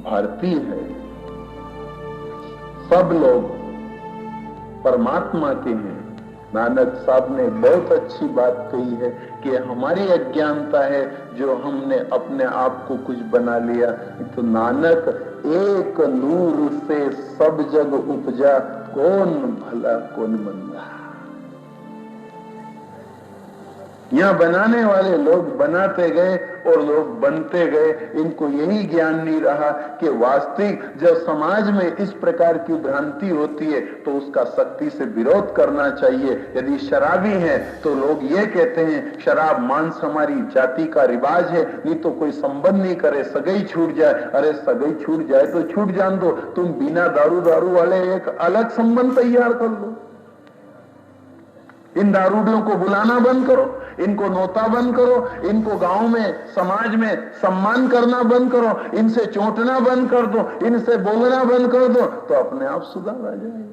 भारतीय है, सब लोग परमात्मा के हैं। नानक साहब ने बहुत अच्छी बात कही है कि हमारी अज्ञानता है जो हमने अपने आप को कुछ बना लिया। तो नानक एक नूर से सब जग उपजा, कौन भला कौन मंदा। यहां बनाने वाले लोग बनाते गए और लोग बनते गए। इनको यही ज्ञान नहीं रहा कि वास्तविक जब समाज में इस प्रकार की भ्रांति होती है तो उसका सख्ती से विरोध करना चाहिए। यदि शराबी है तो लोग ये कहते हैं शराब मांस हमारी जाति का रिवाज है, नहीं तो कोई संबंध नहीं करे, सगाई छूट जाए। अरे सगाई छूट जाए तो छूट जान दो, तुम बिना दारू वाले एक अलग संबंध तैयार कर लो। इन दारूडियों को बुलाना बंद करो, इनको नोता बंद करो, इनको गांव में समाज में सम्मान करना बंद करो, इनसे चोटना बंद कर दो, इनसे बोलना बंद कर दो, तो अपने आप सुधार आ जाएगा।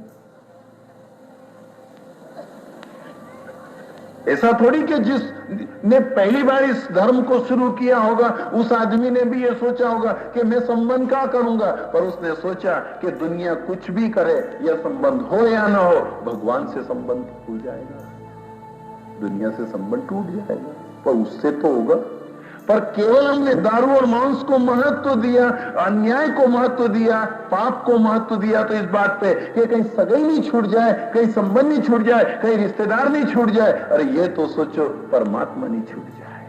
ऐसा थोड़ी कि जिसने पहली बार इस धर्म को शुरू किया होगा उस आदमी ने भी ये सोचा होगा कि मैं संबंध क्या करूंगा, पर उसने सोचा कि दुनिया कुछ भी करे, यह संबंध हो या ना हो, भगवान से संबंध भूल जाएगा, दुनिया से संबंध टूट जाएगा, पर उससे तो होगा। पर केवल हमने दारू और मांस को महत्व दिया, अन्याय को महत्व दिया, पाप को महत्व दिया, तो इस बात पे कि कहीं सगाई नहीं छूट जाए, कहीं संबंध नहीं छूट जाए, कहीं रिश्तेदार नहीं छूट जाए। अरे ये तो सोचो परमात्मा नहीं छूट जाए।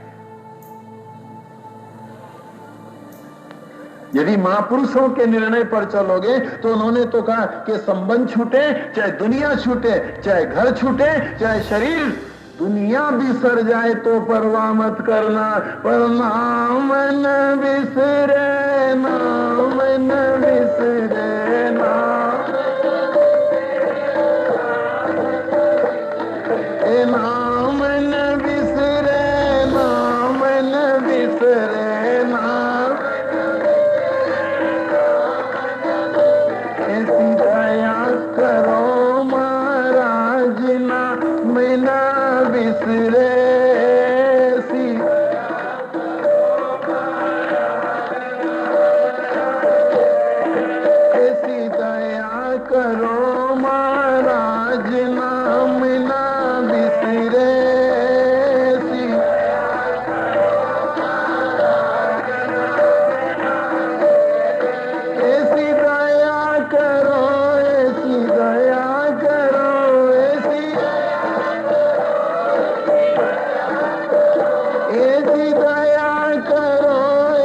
यदि महापुरुषों के निर्णय पर चलोगे तो उन्होंने तो कहा कि संबंध छूटे, चाहे दुनिया छूटे, चाहे घर छूटे, चाहे शरीर, दुनिया बिसर जाए तो परवाह मत करना, पर नाम न बिसरे, नाम न बिसरे, नाम न बिसरे, नाम न बिसरे, नाम ऐसी दया करो महाराज ना मैं ना बिसरे, ऐसी दया करो महाराज नाम ना बिसरे, ऐसी दया करो, ऐसी दया करो, ऐसी दया करो,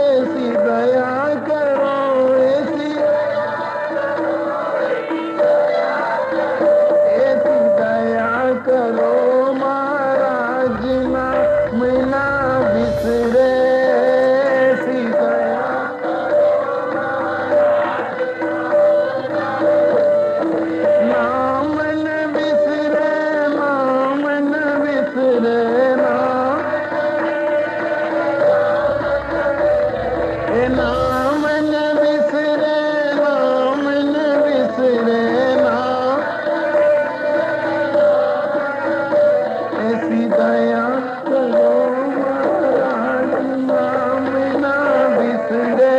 ऐसी दया करो, ऐसी दया करो महाराज ना मैं ना बिसरे, ऐसी दया नाम न बिसरे, नाम न बिसरे, नाम न बिसरे, नाम न बिसरे, नाम ऐसी दया करो महाराज नाम न बिसरे,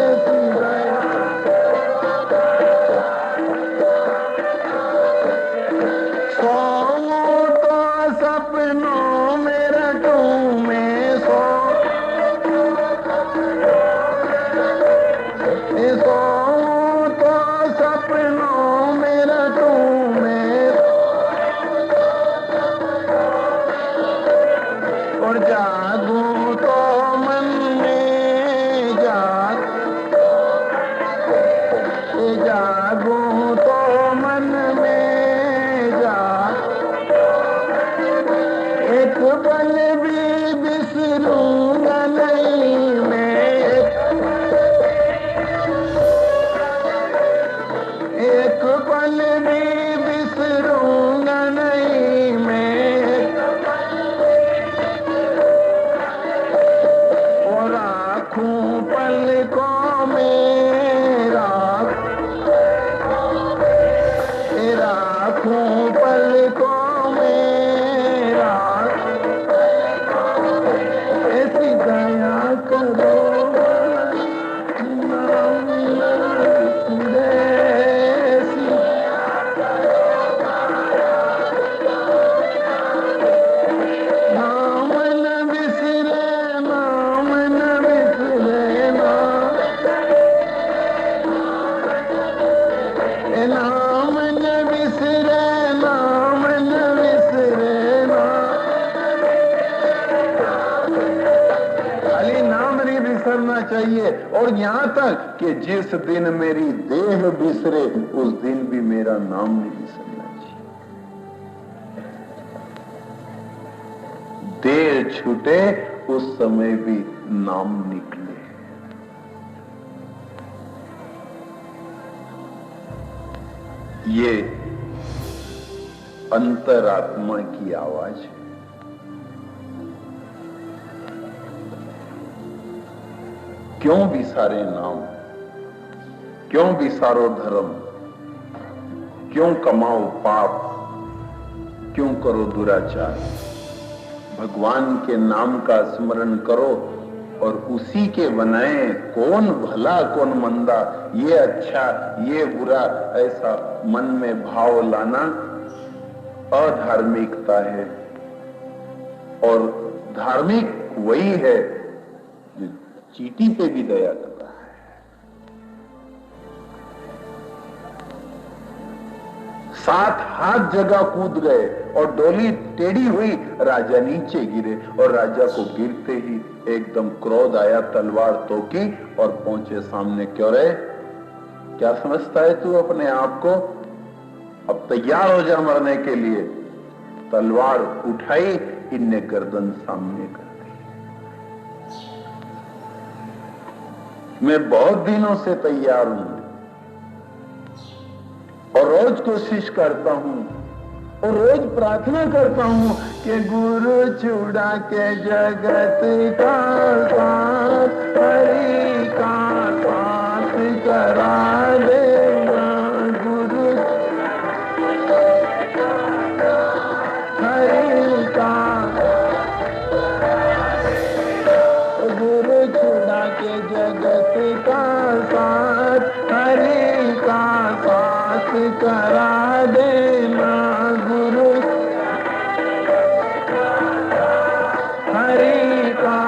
ऐसी दया सोऊं तो सपनों में रटूं मैं, करना चाहिए। और यहां तक कि जिस दिन मेरी देह बिसरे उस दिन भी मेरा नाम नहीं बिसरना चाहिए। देह छूटे उस समय भी नाम निकले। ये अंतरात्मा की आवाज है। क्यों विसारे नाम, क्यों विसारो धर्म, क्यों कमाओ पाप, क्यों करो दुराचार। भगवान के नाम का स्मरण करो और उसी के बनाए कौन भला कौन मंदा, ये अच्छा ये बुरा, ऐसा मन में भाव लाना अधार्मिकता है। और धार्मिक वही है जो चींटी पे भी दया करता है। सात हाथ जगह कूद गए और डोली टेढ़ी हुई, राजा नीचे गिरे और राजा को गिरते ही एकदम क्रोध आया, तलवार तोकी और पहुंचे सामने। क्यों रे, क्या समझता है तू अपने आप को? अब तैयार हो जा मरने के लिए। तलवार उठाई, इनने गर्दन सामने कर दी। मैं बहुत दिनों से तैयार हूं और रोज कोशिश करता हूं और रोज प्रार्थना करता हूं कि गुरु छुड़ा के जगत का साथ, हरि का साथ करा देना। गुरु हरि का, गुरु छुड़ा के जगत का साथ, हरि का साथ करा देना। गुरु हरि का।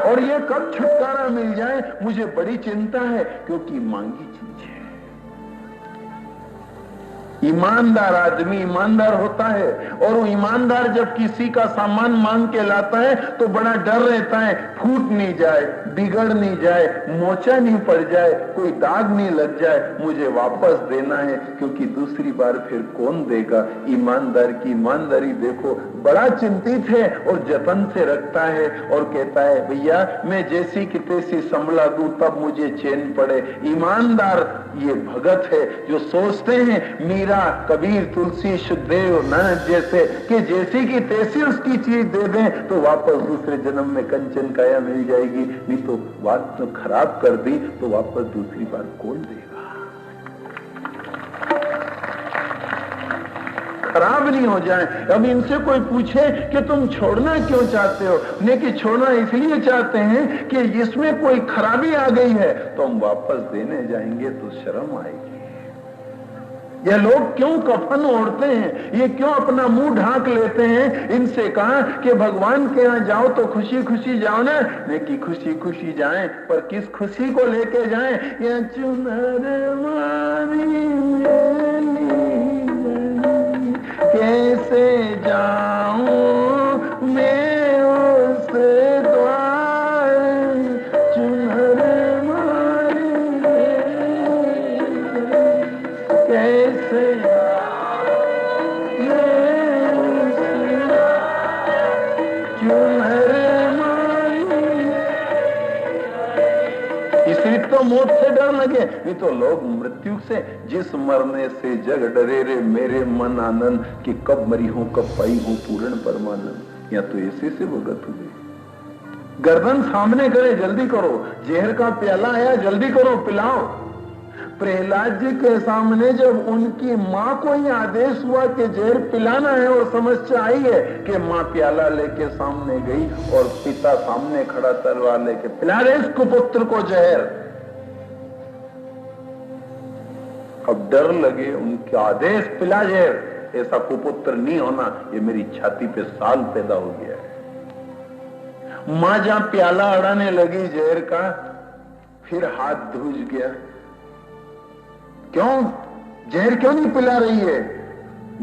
और ये कब छुटकारा मिल जाए मुझे बड़ी चिंता है, क्योंकि मांगी चीज है। ईमानदार आदमी ईमानदार होता है और वो ईमानदार जब किसी का सामान मांग के लाता है तो बड़ा डर रहता है, फूट नहीं जाए, बिगड़ नहीं जाए, मोचा नहीं पड़ जाए, कोई दाग नहीं लग जाए, मुझे वापस देना है, क्योंकि दूसरी बार फिर कौन देगा। ईमानदार की ईमानदारी देखो, बड़ा चिंतित है और जतन से रखता है और कहता है भैया मैं जैसी कि तैसी संभला दूं तब मुझे चैन पड़े। ईमानदार ये भगत है जो सोचते हैं मीरा, कबीर, तुलसी, सुखदेव, नानक जैसे कि जैसी की तैसी उसकी चीज दे दें तो वापस दूसरे जन्म में कंचन काया मिल जाएगी। नहीं तो बात तो खराब कर दी तो वापस दूसरी बार कौन देगा? खराब नहीं हो जाए। अब इनसे कोई पूछे कि तुम छोड़ना क्यों चाहते हो, नहीं कि छोड़ना इसलिए चाहते हैं कि इसमें कोई खराबी आ गई है, तो हम वापस देने जाएंगे तो शर्म आएगी। ये लोग क्यों कफन ओढ़ते हैं, ये क्यों अपना मुंह ढांक लेते हैं? इनसे कहा कि भगवान के यहाँ जाओ तो खुशी खुशी जाओ ना, नहीं कि खुशी खुशी जाएं, पर किस खुशी को लेके जाएं? या चुनर मारी कैसे जाऊं मैं उस द्वार, चुनर मारी कैसे इसलिए तो मौत से डर लगे, नहीं तो लोग मृत्यु से जिस मरने से जग डरे रे मेरे मन आनंद, कि कब मरी हूं कब पाई हूं पूर्ण परमानंद। या तो ऐसे से भगत हुए। गर्दन सामने करे, जल्दी करो, जहर का प्याला आया जल्दी करो पिलाओ। प्रहलाद जी के सामने जब उनकी मां को ही आदेश हुआ कि जहर पिलाना है और समस्या आई है कि मां प्याला लेके सामने गई और पिता सामने खड़ा तलवार लेके पिला रहे इस कुपुत्र को जहर। अब डर लगे, उनके आदेश पिला जहर, ऐसा कुपुत्र नहीं होना, ये मेरी छाती पे साल पैदा हो गया है। मां जहां प्याला अड़ाने लगी जहर का, फिर हाथ धूज गया। क्यों जहर क्यों नहीं पिला रही है?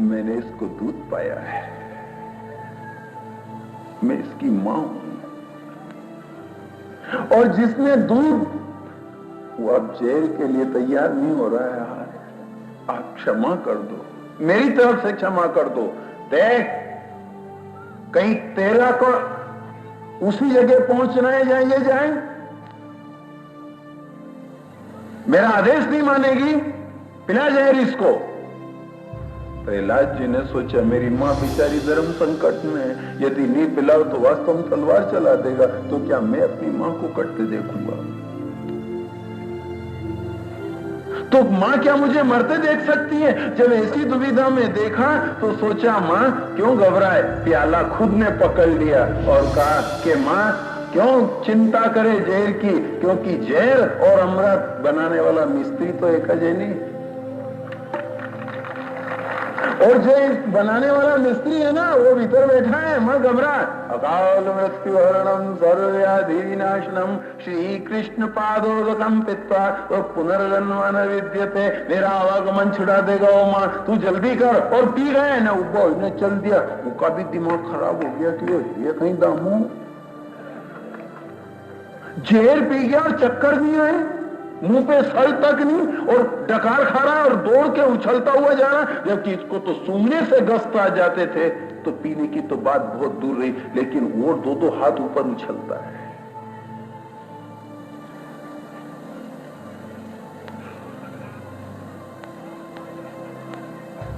मैंने इसको दूध पाया है, मैं इसकी मां हूं। और जिसने दूध, वो अब जेल के लिए तैयार नहीं हो रहा है। यार आप क्षमा कर दो, मेरी तरफ से क्षमा कर दो। देख कहीं तेरा को उसी जगह पहुंचना है जहां ये जाए। मेरा आदेश नहीं मानेगी, पिला जहर इसको। प्रहलाद जी ने सोचा मेरी मां बेचारी धर्म संकट में है, यदि नहीं पिलाओ तो वास्तव में तलवार चला देगा, तो क्या मैं अपनी मां को कटते देखूंगा? तो मां क्या मुझे मरते देख सकती है? जब ऐसी दुविधा में देखा तो सोचा मां क्यों घबराए, प्याला खुद ने पकड़ लिया और कहा कि मां क्यों चिंता करे जहर की, क्योंकि जहर और अमृत बनाने वाला मिस्त्री तो एक है नहीं, और जो बनाने वाला मिस्त्री है ना वो भीतर बैठा है। मत घबरा। अकाल मृत्यु हरणम सर्वव्याधि विनाशनम श्री कृष्ण पादोदकम पित्वा तो पुनर्जन्म न विद्यते। मेरा आवागमन छुड़ा देगा वो मां, तू जल्दी कर। और पी गए ना, उसने चल दिया। उसका भी दिमाग खराब हो गया कि ये कहीं दामू जहर पी गया और चक्कर नहीं आए, मुंह पे सर तक नहीं, और डकार खा रहा है और दौड़ के उछलता हुआ जा रहा है। जबकि इसको तो सूंघने से गस्त आ जाते थे, तो पीने की तो बात बहुत दूर रही, लेकिन वो दो हाथ ऊपर उछलता है।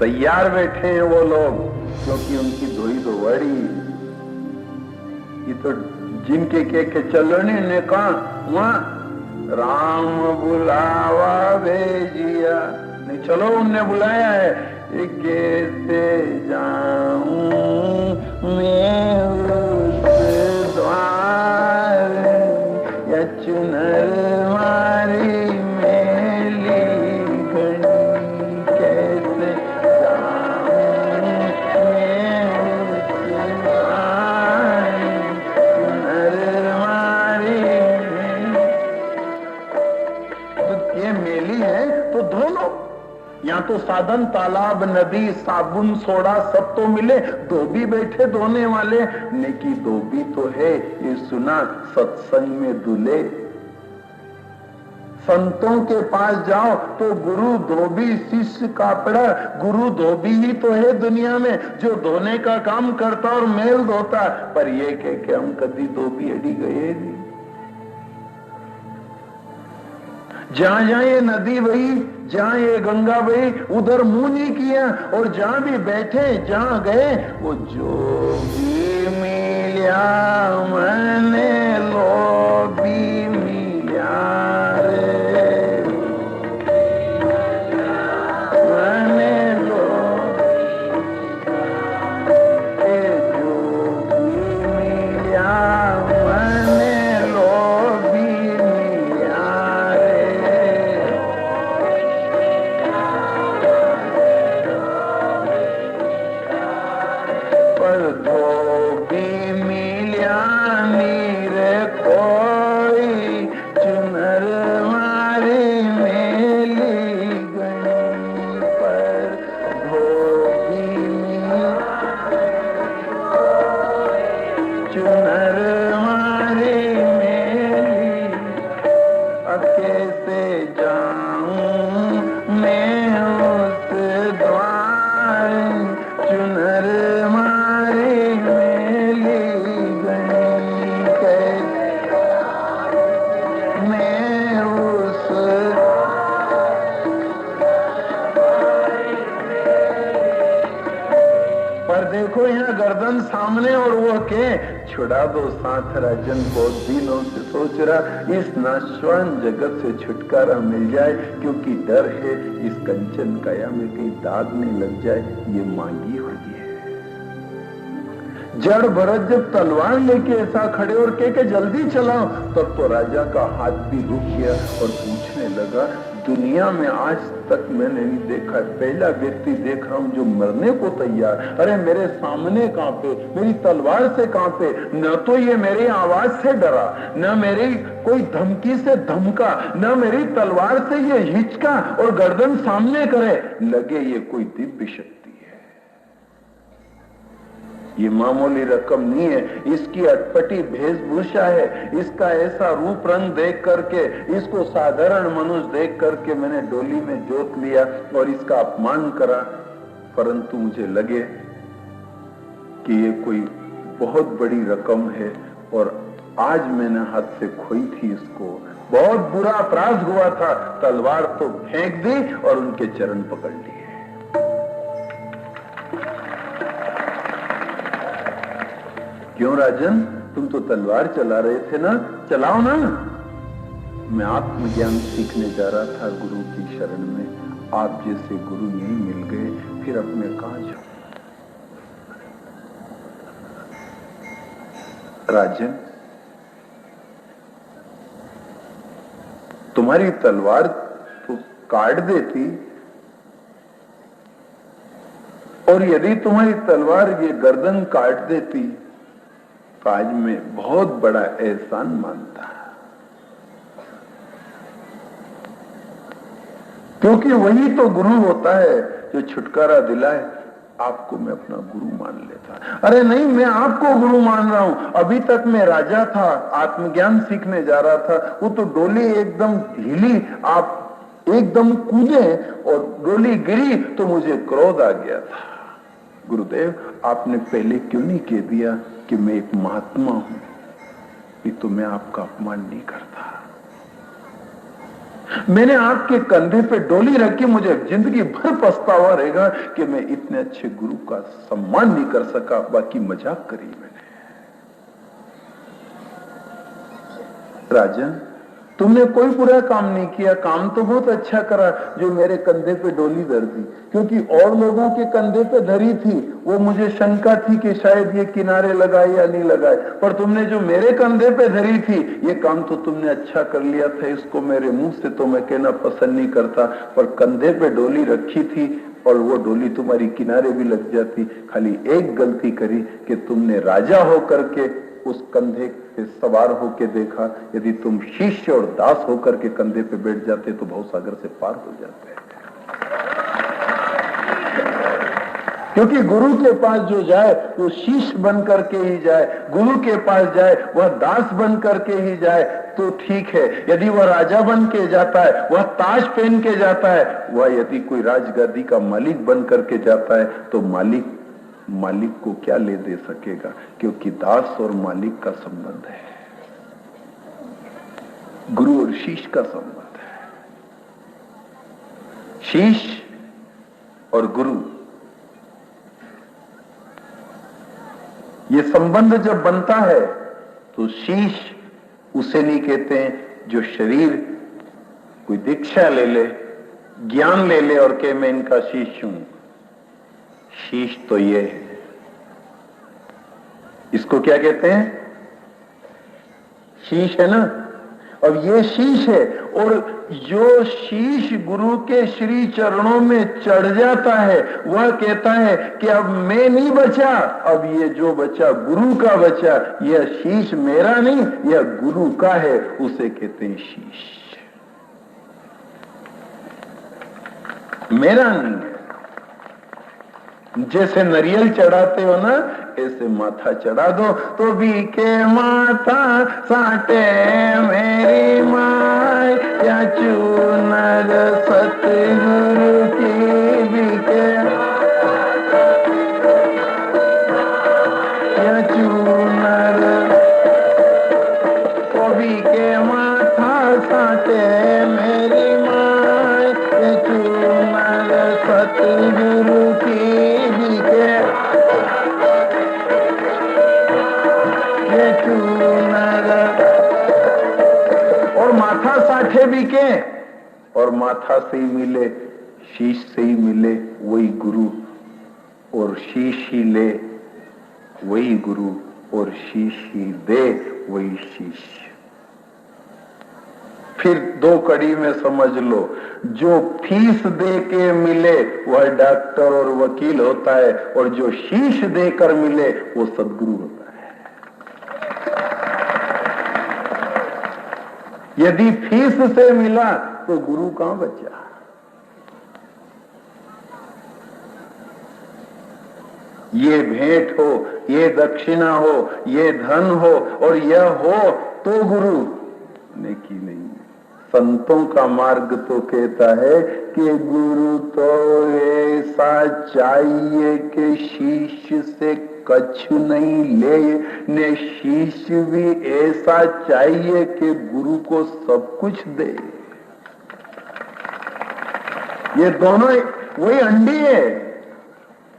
तैयार बैठे हैं वो लोग, क्योंकि उनकी धोई तो बड़ी। ये तो जिनके के चलने ने कहा वहां राम बुलावा भेजिया, नहीं चलो उनने बुलाया है। कैसे जाऊं मैं उस द्वार, या चुनर मारी मेली घड़ी। कैसे जाऊं मैं उस द्वार, चुनर मारी। ये मेली है तो धो लो। यहाँ तो साधन तालाब, नदी, साबुन, सोडा सब तो मिले, धोबी बैठे धोने वाले। नेकी धोबी तो है, ये सुना सत्संग में दूल्हे। संतों के पास जाओ तो गुरु धोबी, शिष्य कापड़ा। गुरु धोबी ही तो है दुनिया में जो धोने का काम करता और मेल धोता। पर ये के हम कभी धोबी अड़ी गए नहीं। जहां जहां ये नदी बही, जहां ये गंगा बही, उधर मुंह नहीं किया। और जहां भी बैठे, जहां गए, वो जो भी मिला मने लो भी मिला रे, मने लो जो भी मिला मने लो भी मिला। देखो यहाँ गर्दन सामने और वो के छुड़ा दो साथ राजन। बहुत दिनों से सोच रहा इस नाशवान जगत से छुटकारा मिल जाए, क्योंकि डर है इस कंचन काया में कहीं दाग नहीं लग जाए। ये मांगी हुई है। जड़ भरत जब तलवार लेके ऐसा खड़े और के जल्दी चलाओ, तब तो राजा का हाथ भी रुक गया और पूछने लगा, दुनिया में आज तक मैंने नहीं देखा, पहला व्यक्ति देख रहा हूं जो मरने को तैयार। अरे मेरे सामने कांपे, मेरी तलवार से कांपे, न तो ये मेरी आवाज से डरा, न मेरी कोई धमकी से धमका, न मेरी तलवार से ये हिचका, और गर्दन सामने करे, लगे ये कोई दिव्य शक्ति है। ये मामूली रकम नहीं है, इसकी अटपटी वेशभूषा है, इसका ऐसा रूप रंग देख करके, इसको साधारण मनुष्य देख करके मैंने डोली में जोत लिया और इसका अपमान करा। परंतु मुझे लगे कि ये कोई बहुत बड़ी रकम है और आज मैंने हाथ से खोई थी इसको, बहुत बुरा अपराध हुआ था। तलवार तो फेंक दी और उनके चरण पकड़ लिए। क्यों राजन, तुम तो तलवार चला रहे थे ना, चलाओ ना। मैं आत्मज्ञान सीखने जा रहा था गुरु की शरण में, आप जैसे गुरु यही मिल गए, फिर अब मैं कहां जाऊं। राजन, तुम्हारी तलवार तो काट देती, और यदि तुम्हारी तलवार ये गर्दन काट देती तो आज मैं बहुत बड़ा एहसान मानता, क्योंकि वही तो गुरु होता है जो छुटकारा दिलाए। आपको मैं अपना गुरु मान लेता। अरे नहीं, मैं आपको गुरु मान रहा हूं। अभी तक मैं राजा था, आत्मज्ञान सीखने जा रहा था, वो तो डोली एकदम हिली, आप एकदम कूदे और डोली गिरी तो मुझे क्रोध आ गया था। गुरुदेव, आपने पहले क्यों नहीं कह दिया कि मैं एक महात्मा हूं, ये तो मैं आपका अपमान नहीं करता। मैंने आपके कंधे पे डोली रखी, मुझे जिंदगी भर पछतावा रहेगा कि मैं इतने अच्छे गुरु का सम्मान नहीं कर सका। बाकी मजाक करी मैंने। राजन, तुमने कोई बुरा काम नहीं किया, काम तो बहुत अच्छा करा जो मेरे कंधे पे डोली धर दी, क्योंकि और लोगों के कंधे पे धरी थी, वो मुझे शंका थी कि शायद ये किनारे लगाए या नहीं लगाए, पर तुमने जो मेरे कंधे पे धरी थी, ये काम तो तुमने अच्छा कर लिया था। इसको मेरे मुंह से तो मैं कहना पसंद नहीं करता, पर कंधे पे डोली रखी थी और वो डोली तुम्हारी किनारे भी लग जाती। खाली एक गलती करी कि तुमने राजा होकर के उस कंधे पे सवार होके देखा। यदि तुम शिष्य और दास होकर के कंधे पे बैठ जाते तो भवसागर से पार हो जाते। क्योंकि गुरु के पास जो जाए वो शिष्य बन करके ही जाए, गुरु के पास जाए वह दास बन करके ही जाए तो ठीक है। यदि वह राजा बन के जाता है, वह ताज पहन के जाता है, वह यदि कोई राजगद्दी का मालिक बन करके जाता है तो मालिक को क्या ले दे सकेगा, क्योंकि दास और मालिक का संबंध है, गुरु और शिष्य का संबंध है। शिष्य और गुरु, ये संबंध जब बनता है तो शिष्य उसे नहीं कहते हैं जो शरीर कोई दीक्षा ले ले, ज्ञान ले ले और कहे मैं इनका शिष्य हूं। शीश तो ये है, इसको क्या कहते हैं? शीश है ना। अब ये शीश है, और जो शीश गुरु के श्री चरणों में चढ़ जाता है वह कहता है कि अब मैं नहीं बचा, अब ये जो बचा गुरु का बचा, यह शीश मेरा नहीं, यह गुरु का है, उसे कहते हैं शीश, मेरा नहीं है। जैसे नारियल चढ़ाते हो ना, ऐसे माथा चढ़ा दो तो भी के माथा साटे मेरी माय, या चूनर सतगुरु की भी के, या चूनर तो भी के माथा साटे मेरी माय, या चूनर सतगुरु की और माथा साठे भी के, और माथा से ही मिले, शीश से ही मिले वही गुरु, और शीश ही ले वही गुरु, और शीश ही दे वही शिष्य। फिर दो कड़ी में समझ लो, जो फीस दे के मिले वह डॉक्टर और वकील होता है, और जो शीश देकर मिले वो सद्गुरु होता है। यदि फीस से मिला तो गुरु कहां बचा? ये भेंट हो, ये दक्षिणा हो, ये धन हो और यह हो तो गुरु, नेकी नहीं। संतों का मार्ग तो कहता है कि गुरु तो ऐसा चाहिए कि शिष्य से कछ नहीं ले, ने शिष्य भी ऐसा चाहिए कि गुरु को सब कुछ दे। ये दोनों वही अंडी है,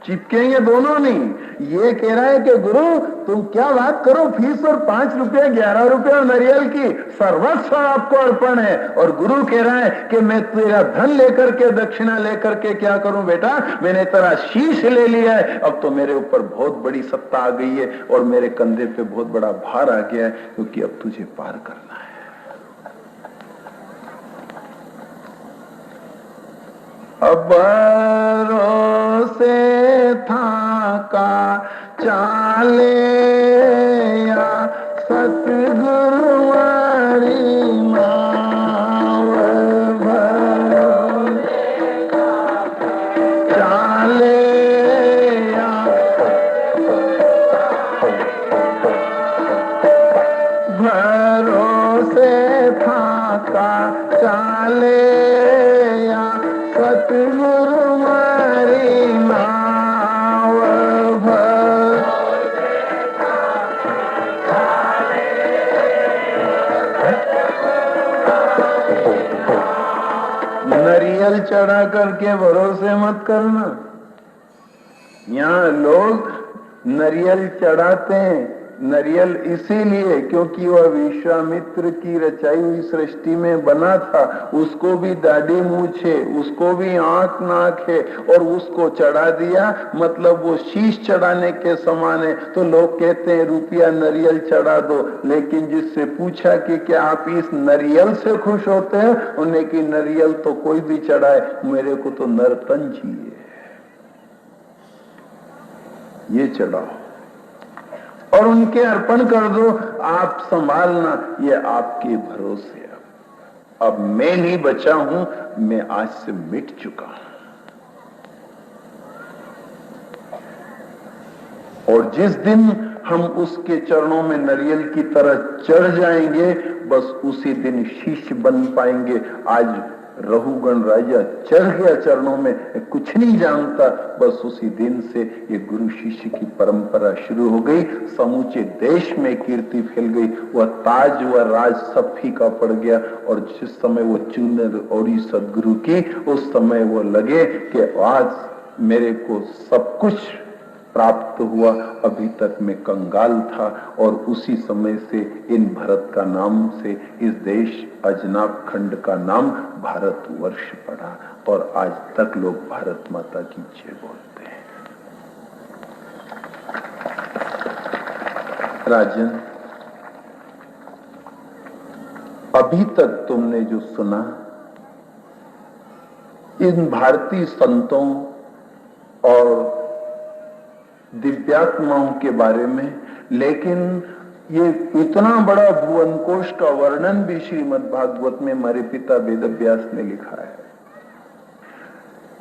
चिपकेंगे दोनों नहीं। ये कह रहा है कि गुरु तुम क्या बात करो, फीस और 5 रुपया 11 रुपया नारियल की सर्वस्व आपको अर्पण है, और गुरु कह रहा है कि मैं तेरा धन लेकर के, दक्षिणा लेकर के क्या करूं बेटा, मैंने तेरा शीश ले लिया है, अब तो मेरे ऊपर बहुत बड़ी सत्ता आ गई है और मेरे कंधे पे बहुत बड़ा भार आ गया है, क्योंकि अब तुझे पार करना है। अब भरोसे था का चाले या सतगुरु मारी माव, चाले या भरोसे था का चाले या सतगुरु मारी नाव, नरियल चढ़ा करके भरोसे मत करना। यहाँ लोग नरियल चढ़ाते हैं, नरियल इसीलिए क्योंकि वह विश्वामित्र की रचाई हुई सृष्टि में बना था, उसको भी दाढ़ी मूछ है, उसको भी आंख नाक है, और उसको चढ़ा दिया, मतलब वो शीश चढ़ाने के समान है। तो लोग कहते हैं रुपया नरियल चढ़ा दो, लेकिन जिससे पूछा कि क्या आप इस नरियल से खुश होते हैं, उन्हें कि नरियल तो कोई भी चढ़ाए, मेरे को तो नरतन चाहिए, ये चढ़ाओ और उनके अर्पण कर दो, आप संभालना, ये आपके भरोसे। अब मैं नहीं बचा हूं, मैं आज से मिट चुका हूं। और जिस दिन हम उसके चरणों में नरियल की तरह चढ़ जाएंगे, बस उसी दिन शिष्य बन पाएंगे। आज रहुगण राजा चढ़ गया चरणों में, कुछ नहीं जानता, बस उसी दिन से ये गुरु शिष्य की परंपरा शुरू हो गई। समूचे देश में कीर्ति फैल गई, वह ताज व राज सब फीका पड़ गया। और जिस समय वो चूनर ओढ़ी सदगुरु की, उस समय वो लगे कि आज मेरे को सब कुछ प्राप्त हुआ, अभी तक मैं कंगाल था। और उसी समय से इन भरत का नाम से इस देश अजनाब खंड का नाम भारतवर्ष पड़ा, और आज तक लोग भारत माता की जय बोलते हैं। राजन, अभी तक तुमने जो सुना इन भारतीय संतों और दिव्यात्माओं के बारे में, लेकिन ये इतना बड़ा भुवन कोश का वर्णन भी श्रीमद् भागवत में हमारे पिता वेदव्यास ने लिखा है।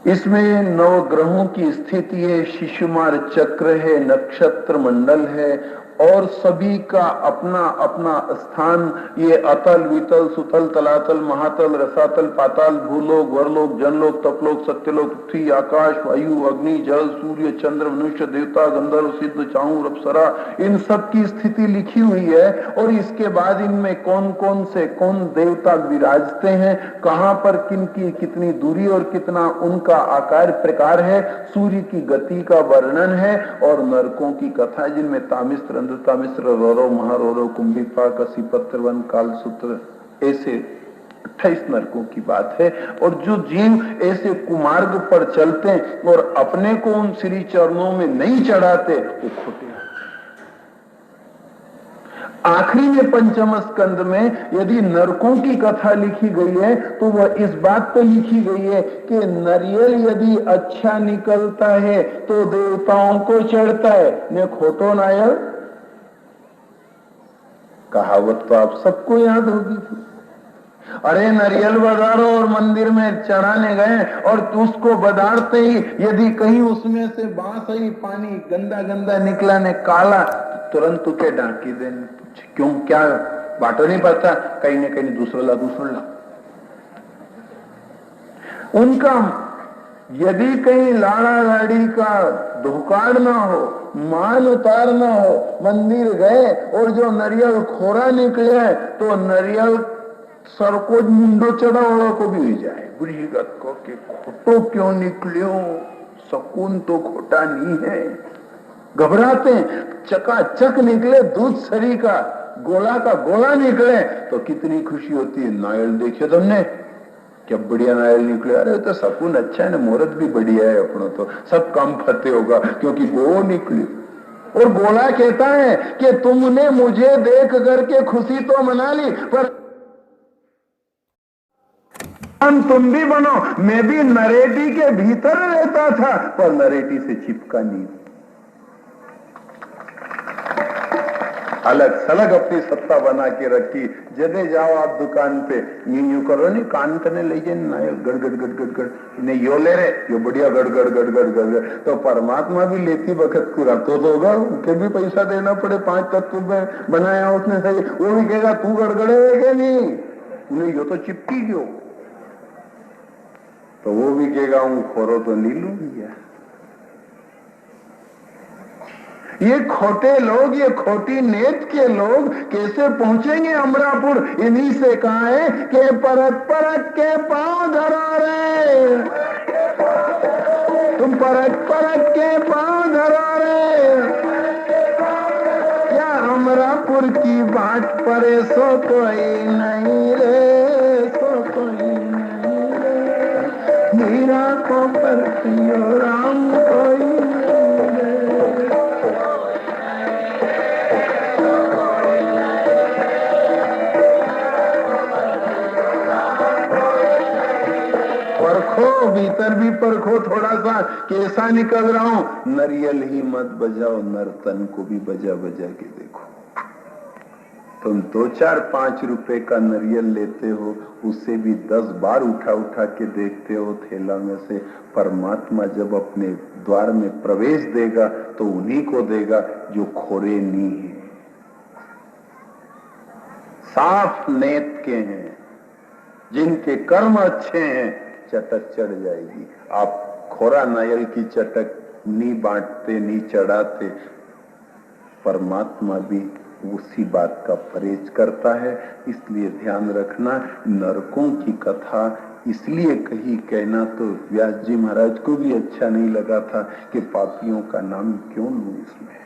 इसमें नवग्रहों की स्थिति है, शिशुमार चक्र है, नक्षत्र मंडल है, और सभी का अपना अपना स्थान। ये अतल वितल सुतल तलातल महातल रसातल पाताल भूलोक वरलोक जनलोक तपलोक सत्यलोक पृथ्वी आकाश वायु अग्नि जल सूर्य चंद्र मनुष्य देवता गंधर्व सिद्ध चाहूर अप्सरा, इन सब की स्थिति लिखी हुई है। और इसके बाद इनमें कौन कौन से कौन देवता विराजते हैं, कहां पर किनकी कितनी दूरी और कितना उनका आकार प्रकार है, सूर्य की गति का वर्णन है, और नरकों की कथा जिनमें तामिस्त्र तामिस्त्र रौरव महारौरव कुंभिपाक असीपत्रवन कालसूत्र, ऐसे 28 नरकों की बात है। और जो जीव ऐसे कुमार्ग पर चलते हैं और अपने को उन श्री चरणों में नहीं चढ़ाते, वो खोटे। आखिरी में पंचम स्कंद में यदि नरकों की कथा लिखी गई है, तो वह इस बात पे लिखी गई है कि नारियल यदि अच्छा निकलता है तो देवताओं को चढ़ता है, ने खोटो नायल। कहावत तो आप सबको याद होगी। अरे नारियल बजारो और मंदिर में चढ़ाने गए और उसको बदारते ही यदि कहीं उसमें से बांसुरी पानी गंदा गंदा निकला ने काला तो तुरंत तुके डांकी देने, क्यों, क्या बाटो नहीं पड़ता, कहीं न कहीं दूसरा ला। उनका यदि कहीं लाड़ा लाड़ी का धोखाड़ ना हो, मान उतार ना हो, मंदिर गए और जो नरियल खोरा निकले तो नरियल सर को मुंडो चढ़ावड़ो को भी हो जाए, बुरी गत को कि खोटो क्यों निकलियो, सकून तो खोटा नहीं है। घबराते, चकाचक निकले, दूध सरी का गोला निकले तो कितनी खुशी होती है। नारियल देखिए तुमने, क्या बढ़िया नारियल निकले, अरे तो सकून अच्छा है ना, मुहूर्त भी बढ़िया है, अपनों तो सब काम फतेह होगा क्योंकि गो निकली। और गोला कहता है कि तुमने मुझे देख करके खुशी तो मना ली, पर तुम भी बनो, मैं भी नरेटी के भीतर रहता था पर नरेटी से चिपका नहीं, अलग सलग अपनी सत्ता बना के रखी। जदे जाओ आप दुकान पे यूं करो नहीं, कान करने ले जाए ना, गड़ गड़ गड़ गड़ गड़ नहीं यो ले रहे, यो बढ़िया गड़ गड़ गड़ गड़ गड़। तो परमात्मा भी लेती वक्त पूरा तो होगा, उनके भी पैसा देना पड़े, 5 तत्व में बनाया उसने सही, वो भी कहेगा तू गड़गड़े नहीं, उन्हें यो तो चिपकी गयो, तो वो भी कहेगा हूं खोरो तो नहीं लूंगी। ये खोटे लोग, ये खोटी नेत के लोग कैसे पहुंचेंगे अमरापुर? इन्हीं से कहा है कि परत परत के पांव धरा रे, तुम परत परत के पांव धरा रे, क्या अमरापुर की बाट परे सो कोई नहीं रे, सो कोई नहीं रे, मीरा को परतियो राम कोई भीतर भी परखो थोड़ा सा, कैसा निकल रहा हूं। नरियल ही मत बजाओ, नर्तन को भी बजा बजा के देखो। तुम 2-4-5 रुपए का नरियल लेते हो, उसे भी 10 बार उठा उठा के देखते हो थैला में से। परमात्मा जब अपने द्वार में प्रवेश देगा तो उन्हीं को देगा जो खोरे नहीं है, साफ नेत के हैं, जिनके कर्म अच्छे हैं। चटक चढ़ जाएगी। आप खोरा नारियल की चटक नहीं बांटते, नहीं चढ़ाते, परमात्मा भी उसी बात का परहेज करता है। इसलिए ध्यान रखना, नरकों की कथा इसलिए कही, कहना तो व्यास जी महाराज को भी अच्छा नहीं लगा था कि पापियों का नाम क्यों लूं इसमें।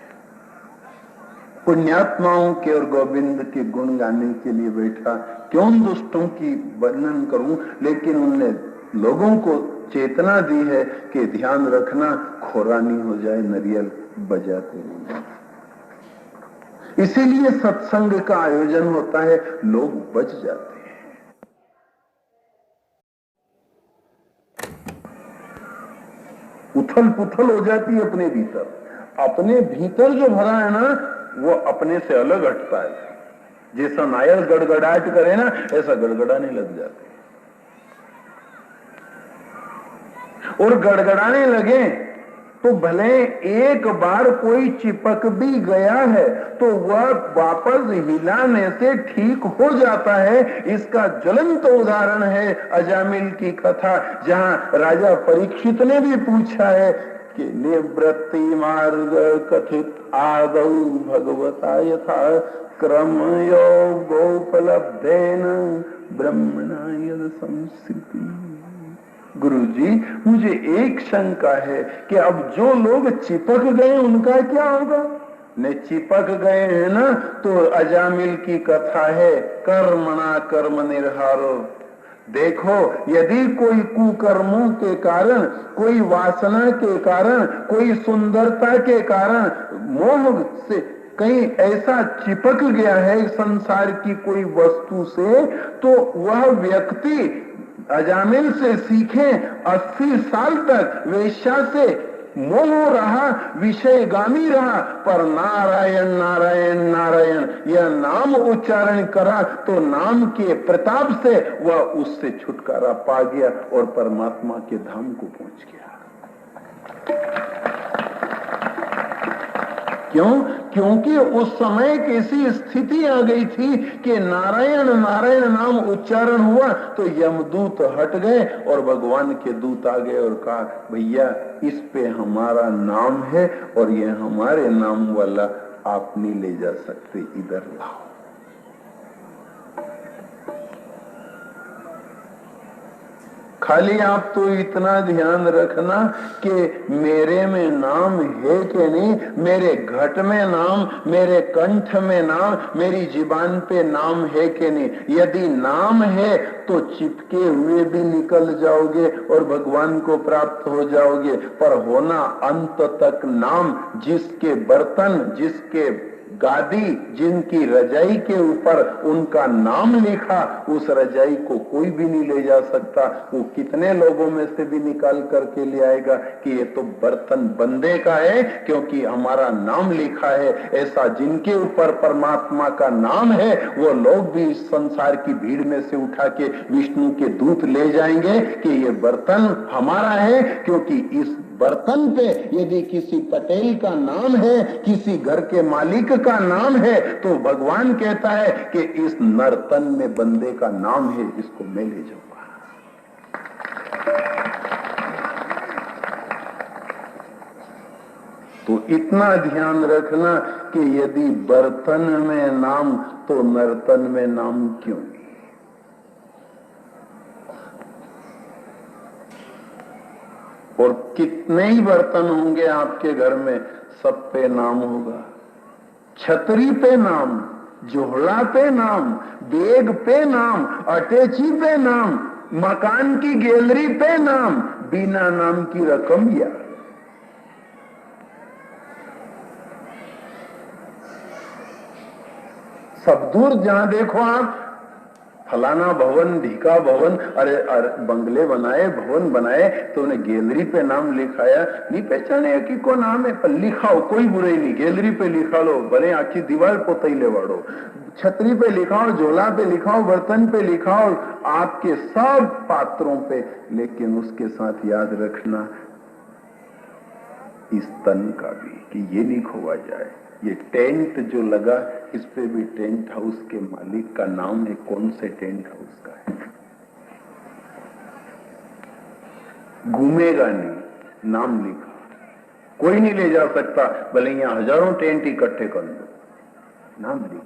पुण्यात्माओं के और गोविंद के गुण गाने के लिए बैठा, क्यों दुष्टों की वर्णन करूं, लेकिन उनने लोगों को चेतना दी है कि ध्यान रखना खोरा नहीं हो जाए, नरियल बजाते नहीं। इसीलिए सत्संग का आयोजन होता है, लोग बच जाते हैं। उथल पुथल हो जाती है अपने भीतर। अपने भीतर जो भरा है ना, वो अपने से अलग हटता है। जैसा नारियल गड़गड़ाहट करे ना, ऐसा गड़गड़ाने लग जाते। और गड़गड़ाने लगे तो भले एक बार कोई चिपक भी गया है तो वह वापस हिलाने से ठीक हो जाता है। इसका ज्वलंत उदाहरण है अजामिल की कथा, जहां राजा परीक्षित ने भी पूछा है कि निवृत्ति मार्ग कथित आदौ भगवता यथा क्रम योगोपलब्धेन ब्रह्मणा यद संस्कृति। गुरुजी, मुझे एक शंका है कि अब जो लोग चिपक गए उनका क्या होगा? ने चिपक गए हैं ना, तो अजामिल की कथा है, कर्मणा कर्म निर्हारो। देखो, यदि कोई कुकर्मों के कारण, कोई वासना के कारण, कोई सुंदरता के कारण मोह से कहीं ऐसा चिपक गया है संसार की कोई वस्तु से, तो वह व्यक्ति अजामिल से सीखे 80 साल तक वेश्या से मोह रहा, विषयगामी रहा, पर नारायण नारायण नारायण यह नाम उच्चारण करा तो नाम के प्रताप से वह उससे छुटकारा पा गया और परमात्मा के धाम को पहुंच गया। क्यों? क्योंकि उस समय कैसी स्थिति आ गई थी कि नारायण नारायण नाम उच्चारण हुआ तो यमदूत हट गए और भगवान के दूत आ गए और कहा, भैया इस पे हमारा नाम है और ये हमारे नाम वाला आप नहीं ले जा सकते, इधर लाओ। खाली आप तो इतना ध्यान रखना कि मेरे में नाम है कि नहीं, मेरे घट में नाम, मेरे कंठ में नाम, मेरी जीबान पे नाम है कि नहीं। यदि नाम है तो चिपके हुए भी निकल जाओगे और भगवान को प्राप्त हो जाओगे, पर होना अंत तक नाम। जिसके बर्तन, जिसके गादी, जिनकी रजाई के ऊपर उनका नाम लिखा, उस रजाई को कोई भी नहीं ले जा सकता। वो कितने लोगों में से भी निकाल करके ले आएगा कि ये तो बर्तन बंदे का है क्योंकि हमारा नाम लिखा है। ऐसा जिनके ऊपर परमात्मा का नाम है वो लोग भी इस संसार की भीड़ में से उठा के विष्णु के दूत ले जाएंगे कि ये बर्तन हमारा है, क्योंकि इस बर्तन पे यदि किसी पटेल का नाम है, किसी घर के मालिक का नाम है, तो भगवान कहता है कि इस नर्तन में बंदे का नाम है, इसको मैं ले जाऊंगा। तो इतना ध्यान रखना कि यदि बर्तन में नाम तो नर्तन में नाम क्यों नहीं। और कितने ही बर्तन होंगे आपके घर में, सब पे नाम होगा। छतरी पे नाम, जोहड़ा पे नाम, बैग पे नाम, अटैची पे नाम, मकान की गैलरी पे नाम, बिना नाम की रकम या सब दूर जहां देखो आप, फलाना भवन, ढीका भवन, अरे बंगले बनाए, भवन बनाए, तो उन्हें गैलरी पे नाम लिखाया। नहीं पहचाने कि को नाम है, पर लिखाओ, कोई बुराई नहीं, गैलरी पे लिखा लो, भले आखी दीवार पोतई ले वाड़ो, छतरी पे लिखाओ, झोला पे लिखाओ, बर्तन पे लिखाओ, आपके सब पात्रों पे। लेकिन उसके साथ याद रखना इस तन का भी, कि ये नहीं खोवा जाए। ये टेंट जो लगा, इस पे भी टेंट हाउस के मालिक का नाम है, कौन से टेंट हाउस का है। घूमेगा नहीं, नाम लिखा, कोई नहीं ले जा सकता, भले यहां हजारों टेंट इकट्ठे कर लो, नाम लिखा।